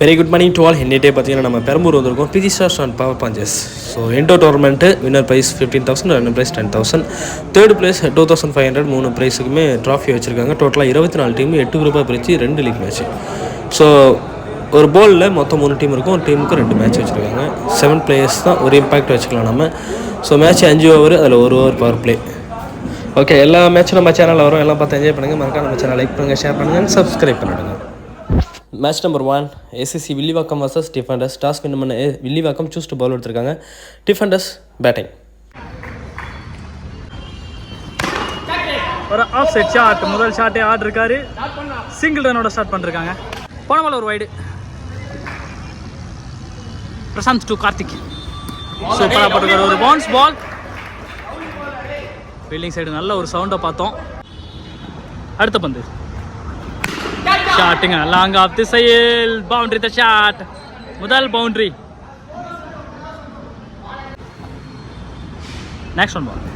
Very good morning to all. இன்னிட்டே பார்த்தீங்கன்னா நம்ம பெரம்பூர் வந்திருக்கோம். PG stars and power punches. So indoor tournament winner prize 15,000, runner prize 10,000, third place 2,500. 3 ப்ரைஸுக்குமே trophy வச்சுருக்காங்க. டோட்டலாக 24 டீம் 8 குரூப்பாக பிரித்து 2 லீக் மேட்ச். ஸோ ஒரு போலில் மொத்தம் 3 டீம் இருக்கும். ஒரு டீமுக்கு 2 மேட்ச் வச்சுருக்காங்க. 7 பிளேயர்ஸ் தான், ஒரு இம்பாக்ட் வச்சுக்கலாம் நம்ம. ஸோ மேட்ச் 5 ஓவர், அதில் 1 ஓவர் பவர் பிளே. ஓகே, எல்லா மேட்சும் நம்ம சேனலில் வரும். எல்லாம் பார்த்து என்ஜாய் பண்ணுங்கள். மறக்காம நம்ம சேனல் லைக் பண்ணுங்கள், ஷேர் பண்ணுங்கள், சப்ஸ்கிரைப் பண்ணிவிடுங்க. Match number 1, ACC Villivakkam versus defenders. Toss win பண்ண வில்லிவாக்கம் சூஸ் டு பவுல் எடுத்திருக்காங்க. Defenders batting. ஒரு ஆஃப் சைட் ஷாட், முதல் ஷாட்டே ஆடிருக்காரு. சிங்கிள் ரனோட ஸ்டார்ட் பண்ணிருக்காங்க. போன பால் ஒரு வைடு. பிரசாந்த் டு கார்த்திக். சூப்பராக போட்டிருக்காரு. ஒரு பவுன்ஸ் பால். ஃபீல்டிங் சைடு நல்ல ஒரு சவுண்டை பார்த்தோம். அடுத்த பந்து ஷாட்டுங்க, long off the side. Boundary the shot, முதல் பவுண்டரி. Next one ball.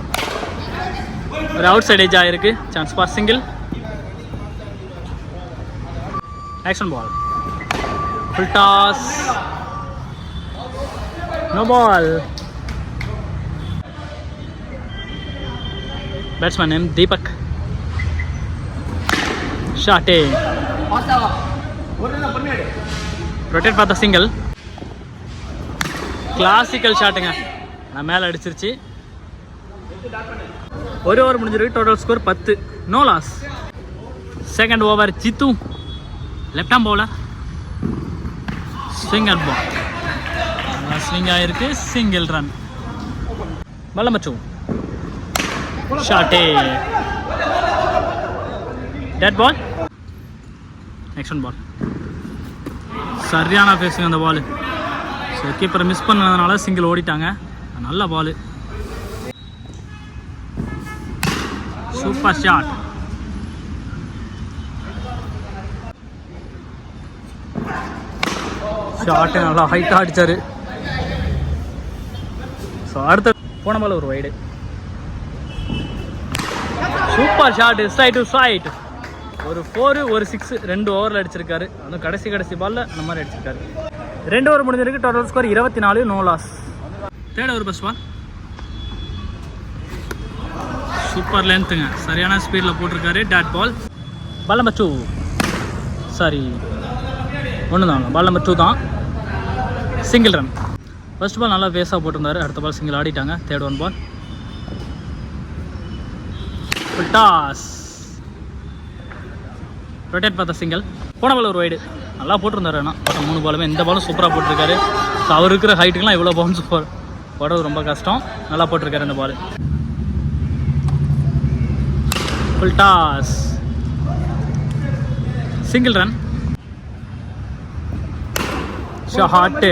ஒரு அவுட் சைட் ஏஜ் ஆயிருக்கு. Chance for single. Next one ball. Full toss, no ball. Batsman name Deepak. ஷாட்டே ரொட்டேட் பார்த்த சிங்கிள். கிளாசிக்கல் ஷாட்டுங்க, நான் மேலே அடிச்சிருச்சு. ஒரு ஓவர் முடிஞ்சிருக்கு. Total score 10. No loss. Second over Jithu, left arm bowler. Swing at ball, swing ஆயிருக்கு. Single run. மல்லமச்சு ஷாட்டே, டெட் பால். நெக்ஸ்ட் ஒன் பால். சரியான பேசுங்க அந்த பால். ஸோ கீப்பரை மிஸ் பண்ணதுனால சிங்கிள் ஓடிட்டாங்க. நல்ல பால். Super shot. ஷாட்டு நல்லா ஹைட்டாக அடித்தார். ஸோ அடுத்த போன பால் ஒரு wide. Super shot, side to side. ஒரு 4, ஒரு 6, 2 ஓவரில் அடிச்சிருக்காரு. அதுவும் கடைசி பாலில் அந்த மாதிரி அடிச்சிருக்காரு. 2 ஓவர் முடிஞ்சிருக்கு. Total score 24. No loss. Third over first ball. Super லென்த்துங்க, சரியான ஸ்பீடில் போட்டிருக்காரு. Dot ball. Ball number 2. Sorry, ஒன்று தாங்க. பால் நம்பர் 2 தான். Single run. ஃபர்ஸ்ட் பால் நல்லா பேஸாக போட்டிருந்தாரு. அடுத்த பால் சிங்கிள் ஆடிட்டாங்க. Third one ball. Full toss, rotate பார்த்த சிங்கிள். போன பால் ஒரு வைடு. நல்லா போட்டிருந்தாரு. ஆனால் 3 பாலுமே இந்த பாலும் சூப்பராக போட்டிருக்காரு. ஸோ அவர் இருக்கிற ஹைட்டுக்கெலாம் இவ்வளோ பவுன்ஸ் போடுறது ரொம்ப கஷ்டம். நல்லா போட்டிருக்காரு இந்த ball. Full toss, single run. Shot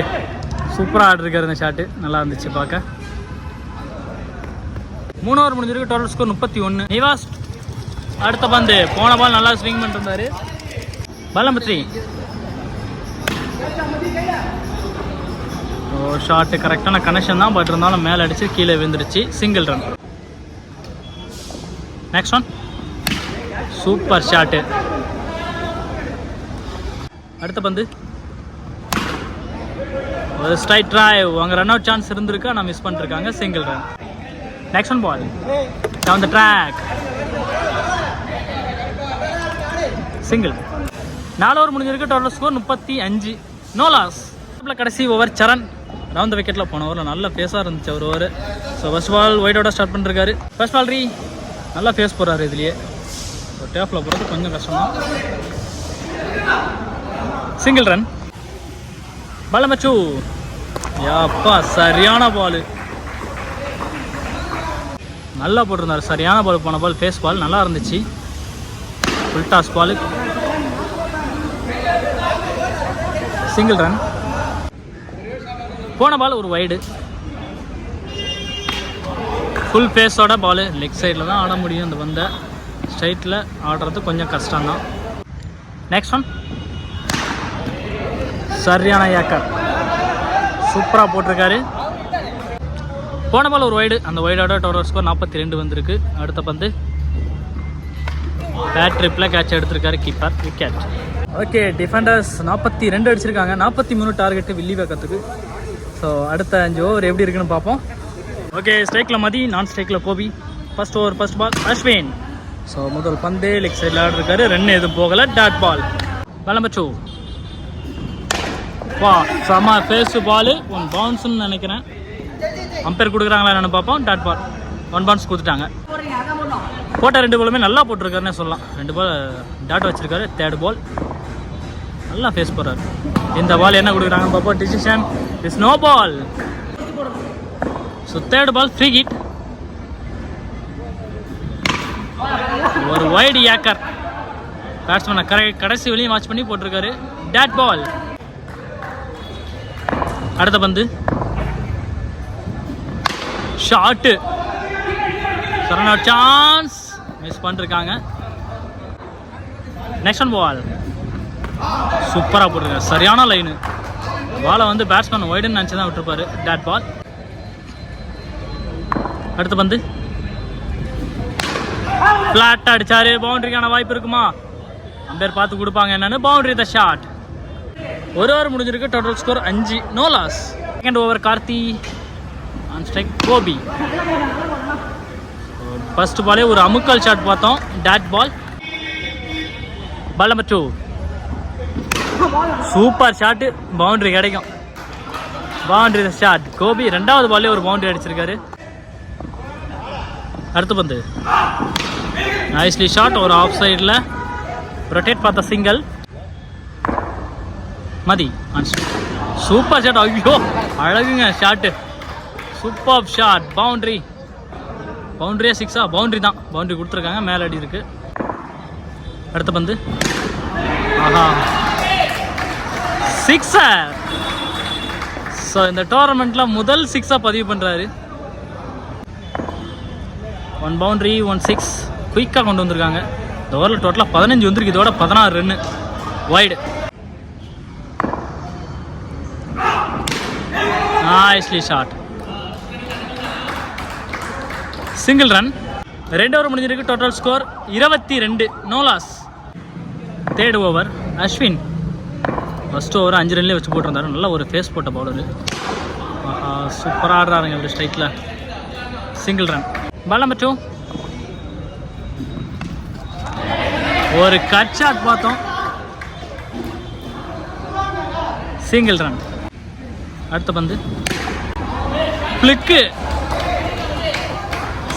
சூப்பராக ஆடிருக்காரு. இந்த ஷாட்டு நல்லா இருந்துச்சு பார்க்க. 3 ஓவர் முடிஞ்சிருக்கு. Total score 31. நிவாஸ் அடுத்த பந்து. போன பால் நல்லா ஸ்விங் பண்ணிருந்தாரு. Ball number 3. ஷாட்டு கரெக்டான கனெக்ஷன் தான், பட் இருந்தாலும் மேலே அடிச்சு கீழே விழுந்துருச்சு. Single run. Next one. Super shot. அடுத்த பந்து ஒரு ஸ்ட்ரைட் டிரைவ். அங்கே ரன் அவுட் சான்ஸ் இருந்திருக்கு, ஆனால் மிஸ் பண்ணிருக்காங்க. Single run. Next one ball, down the track, single. 4 over முடிஞ்சிருக்கு. Total score 35. No loss. கடைசி ஓவர் சரண் ரவுண்ட் விக்கெட்டில். போன ஓவரில் நல்ல ஃபேஸாக இருந்துச்சு ஒரு ஓவர். ஸோ ஃபர்ஸ்ட் பால் ஒயிட்டோட ஸ்டார்ட் பண்ணிருக்காரு. ஃபர்ஸ்ட் பால் நல்லா ஃபேஸ் போடுறாரு. இதுலேயே ஸோ டேஃபில் போகிறது கொஞ்சம் கஷ்டம் தான். Single run. Ball number 2. யாப்பா, சரியான பால். நல்லா போட்டிருந்தார். சரியான பால். போன பால் ஃபேஸ் பால் நல்லா இருந்துச்சு. Full toss ball. Single run. போன பால் ஒரு வைடு. ஃபுல் ஃபேஸோட பால். லெக் சைடில் தான் ஆட முடியும். இந்த பந்தை ஸ்ட்ரைட்டில் ஆடுறது கொஞ்சம் கஷ்டம்தான். Next one. சரியான ஏக்கர், சூப்பராக போட்டிருக்காரு. போன பால் ஒரு வைடு. அந்த வைடோட டோட்டல் ஸ்கோர் 42 வந்திருக்கு. அடுத்த பந்து பேட் ட்ரிப்பில் கேட்ச் எடுத்திருக்காரு கீப்பர். விக்கெட். ஓகே, டிஃபெண்டர்ஸ் 42 அடிச்சிருக்காங்க. 43 டார்கெட்டு வில்லி பக்கத்துக்கு. ஸோ அடுத்த 5 ஓவர் எப்படி இருக்குன்னு பார்ப்போம். ஓகே, ஸ்ட்ரைக்கில் மதி, நான் ஸ்ட்ரைக்கில் Gopi. First over first ball Ashwin. So முதல் பந்து லெக் சைடில் ஆடிருக்காரு. ரன் எதுவும் போகலை. Dot ball. நம்பர் 2. வா, செம ஃபேஸ் பால். 1 பவுன்ஸ்ன்னு நினைக்கிறேன். அம்பேர் கொடுக்குறாங்களா என்னென்னு பார்ப்போம். Dot ball. 1 பவுன்ஸ் கொடுத்துட்டாங்க. போட்ட 2 பாலுமே நல்லா போட்டிருக்காருன்னே சொல்லலாம். 2 பால் டாட் வச்சிருக்காரு. தேர்ட் பால் நல்லா ஃபேஸ் போகிறாரு. இந்த பால் என்ன கொடுக்குறாங்க பார்ப்போம். Decision is no ball. So third ball free hit. ஒரு வைடு ஏக்கர். பேட்ஸ்மேனை கடைசி வெளியும் வாட்ச் பண்ணி போட்டிருக்காரு. Dot ball. அடுத்த பந்து ஷாட்டு. சரணா சான்ஸ் மிஸ் பண்ணிருக்காங்க. Next one ball. சூப்பராக போட்டிருக்காரு. சரியான லைனு. பாலை வந்து பேட்ஸ்மேன் வைடுன்னு நினச்சி தான் விட்டுருப்பாரு. Dot ball. அடுத்த பந்து ஃப்ளாட் அடிச்சாரு. பவுண்டரிக்கான வாய்ப்பு இருக்குமா? அம்பேர் பார்த்து கொடுப்பாங்க என்னன்னு. Boundary the shot. ஒரு ஓவர் முடிஞ்சிருக்கு. Total score 5. No loss. Second over Karthi. On strike Gopi. First பாலே ஒரு அமுக்கல் ஷாட் பார்த்தோம். Dot ball. Ball number 2. Super shot. Boundary கிடைக்கும். Boundary the shot. கோபி ரெண்டாவது பால்லே ஒரு பவுண்டரி அடிச்சிருக்காரு. அடுத்த பந்து நைஸ்லி ஷாட். ஒரு ஆஃப் சைடில் ரொட்டேட் பார்த்த சிங்கிள். Mathi super shot. ஐயோ அழகுங்க ஷாட்டு. Super shot. பவுண்டரி. பவுண்டரியா 6ஆ? பவுண்டரி தான். பவுண்டரி கொடுத்துருக்காங்க. மேலே அடி இருக்கு. அடுத்த பந்து ஆஹா சிக்ஸர். ஸோ இந்த டோர்னமெண்ட்டில் முதல் 6ஆக பதிவு பண்ணுறாரு. 1 பவுண்டரி 1 6 குயிக்காக கொண்டு வந்திருக்காங்க. இந்த ஓவரில் டோட்டலாக 15 வந்துருக்கு. இதோட 16 run. Wide. Nicely shot. Single run. 2 over முடிஞ்சிருக்கு. Total score 22. No loss. Third over Ashwin. First over 5 ரன்லேயே வச்சு போட்டிருந்தாரு. நல்லா ஒரு ஃபேஸ் போட்ட பவுலரு. சூப்பராக ஆடுறாருங்க ஒரு ஸ்ட்ரைக்கில். Single run. Ball number 2. ஒரு கட் ஷாட் பார்த்தோம். Single run. அடுத்த பந்து ஃப்ளிக்கு.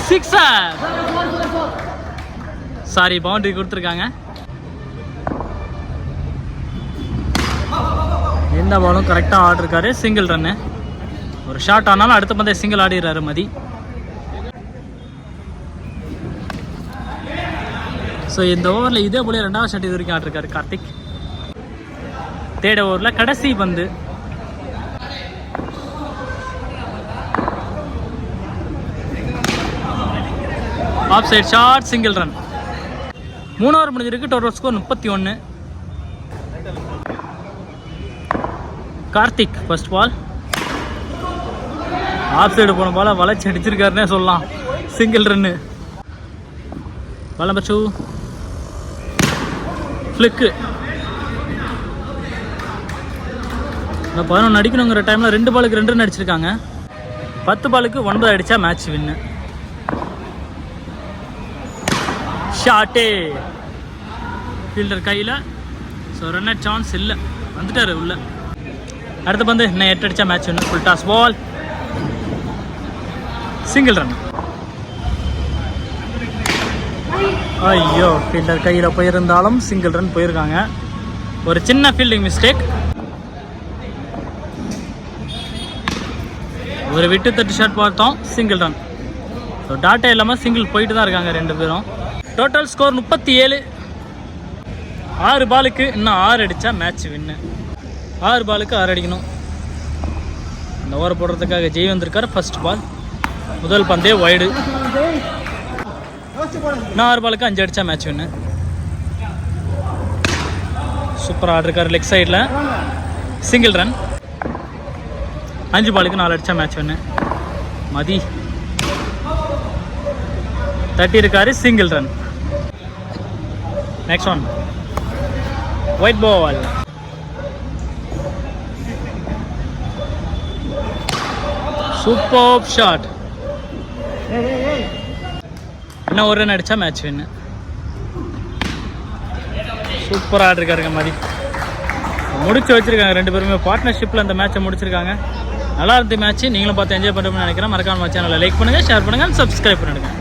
சிக்ஸர். சாரி, பவுண்டரி கொடுத்துருக்காங்க. இந்த பாலும் கரெக்டாக ஆடிருக்காரு. Single run. ஒரு ஷாட் ஆனாலும் அடுத்த பந்தே சிங்கிள் ஆடிடுறாரு மதி. ஸோ இந்த ஓவரில் இதே போல 2வது ஷாட் இது வரைக்கும் ஆடிருக்காரு கார்த்திக். தேர்ட் ஓவரில் கடைசி பந்து. Off side shot. Single run. 3 over முடிஞ்சிருக்கு. Total score 31. Karthik first ball. Off side போன பால வளைச்சி அடிச்சிருக்காருன்னே சொல்லலாம். Single run. Ball number 2. Flick. இந்த 11 அடிக்கணுங்கிற டைமில் 2 பாலுக்கு 2 ரன் அடிச்சிருக்காங்க. 10 பாலுக்கு 9 அடித்தா மேட்ச் வின்னு. ஷாட்டே. ஃபீல்டர் கையில். ஸோ ரன்னர் சான்ஸ் இல்லை. வந்துட்டார் உள்ள. அடுத்த பந்து இன்னும் 8 அடித்தா match win. Full toss ball. Single run. ஐயோ, ஃபீல்டர் கையில் போயிருந்தாலும் சிங்கிள் ரன் போயிருக்காங்க. ஒரு சின்ன ஃபீல்டிங் மிஸ்டேக். ஒரு விட்டு தட்டு ஷாட் பார்த்தோம். Single run. ஸோ டாட்டா இல்லாமல் சிங்கிள் போயிட்டு தான் இருக்காங்க 2 பேரும். Total score 37. 6 பாலுக்கு இன்னும் 6 அடித்தா மேட்ச் வின்னு. 6 பாலுக்கு 6 அடிக்கணும். இந்த ஓவர் போடுறதுக்காக ஜெய் வந்திருக்காரு. First ball. முதல் பந்தே வைடு. இன்னும் 6 பாலுக்கு 5 அடித்தா மேட்ச் வின்னு. சூப்பராக ஆடிருக்காரு லெக் சைடில். Single run. 5 பாலுக்கு 4 அடித்தா மேட்ச் வின்னு. மதி தட்டி இருக்காரு. Single run. Next one wide ball. Super shot. இன்னும் ஒரு ரன் அடித்தா மேட்ச் வின்னு. சூப்பராக ஆடிருக்காருங்க மாதிரி முடிச்சு வச்சுருக்காங்க. 2 பேருமே பார்ட்னர்ஷிப்பில் அந்த மேட்சை முடிச்சிருக்காங்க. நல்லா இருந்த மேட்ச். நீங்களும் பார்த்து என்ஜாய் பண்ணுறோம்னு நினைக்கிறேன். மறக்காம சேனலை லைக் பண்ணுங்கள், ஷேர் பண்ணுங்கள், சப்ஸ்கிரைப் பண்ணிடுங்க.